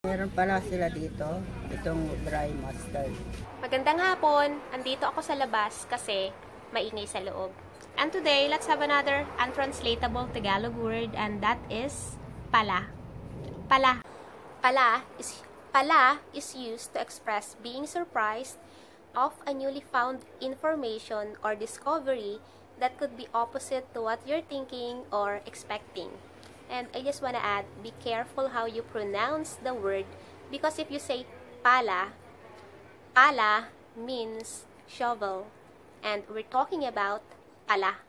Meron pala sila dito, itong dry mustard. Magandang hapon! Andito ako sa labas kasi maingay sa loob. And today, let's have another untranslatable Tagalog word, and that is pala. Pala. Pala is used to express being surprised of a newly found information or discovery that could be opposite to what you're thinking or expecting. And I just want to add, be careful how you pronounce the word, because if you say pala, pala means shovel, and we're talking about pala.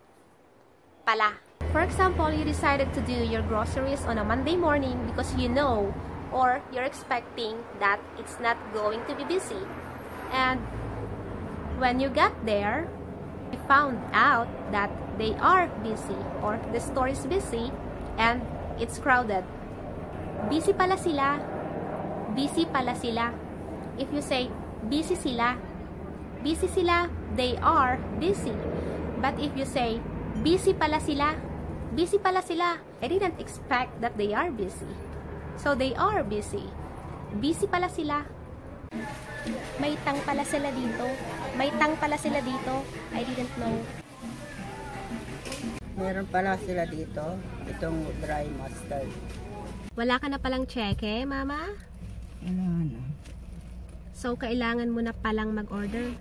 Pala. For example, you decided to do your groceries on a Monday morning because you know or you're expecting that it's not going to be busy. And when you got there, you found out that they are busy or the store is busy and it's crowded. Busy pala sila. Busy pala sila. If you say busy sila, they are busy. But if you say busy pala sila, I didn't expect that they are busy. So they are busy. Busy pala sila. May tang pala sila dito. May tang pala sila dito. I didn't know. Meron pala sila dito, itong dry mustard. Wala ka na palang tseke, mama? Wala na. So, kailangan mo na palang mag-order?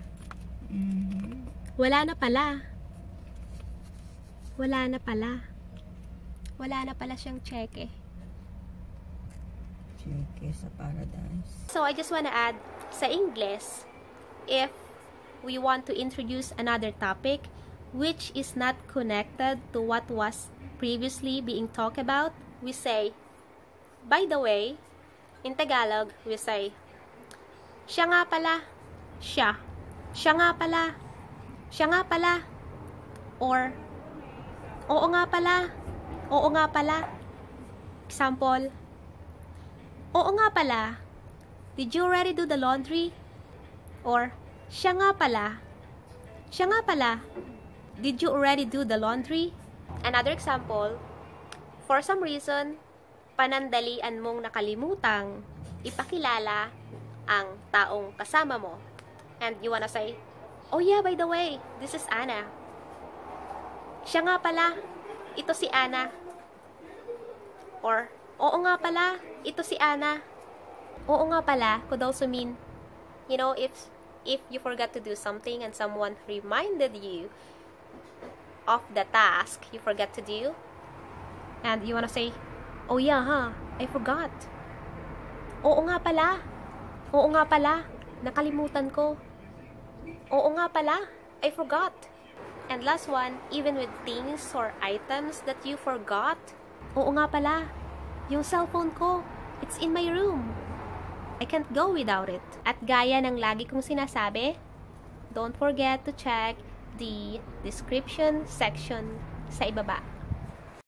Wala na pala. Wala na pala. Wala na pala siyang tseke. Tseke sa paradise. So, I just wanna add, sa English, if we want to introduce another topic which is not connected to what was previously being talked about, we say, by the way, in Tagalog, we say, siya nga pala, siya. Siya nga pala, siya nga pala. Or, oo nga pala, oo nga pala. Example, oo nga pala, did you already do the laundry? Or, siya nga pala, did you already do the laundry? Another example, for some reason, panandalian mong nakalimutang ipakilala ang taong kasama mo. And you wanna say, oh yeah, by the way, this is Anna. Siya nga pala, ito si Anna. Or, oo nga pala, ito si Anna. Oo nga pala could also mean, you know, if you forgot to do something and someone reminded you of the task you forgot to do, and you wanna say, oh yeah, I forgot. Oo nga pala, nakalimutan ko. Oo nga pala, I forgot. And last one, even with things or items that you forgot, oo nga pala, yung cellphone ko, it's in my room. I can't go without it. At gaya ng lagi kong sinasabi, don't forget to check the description section sa ibaba.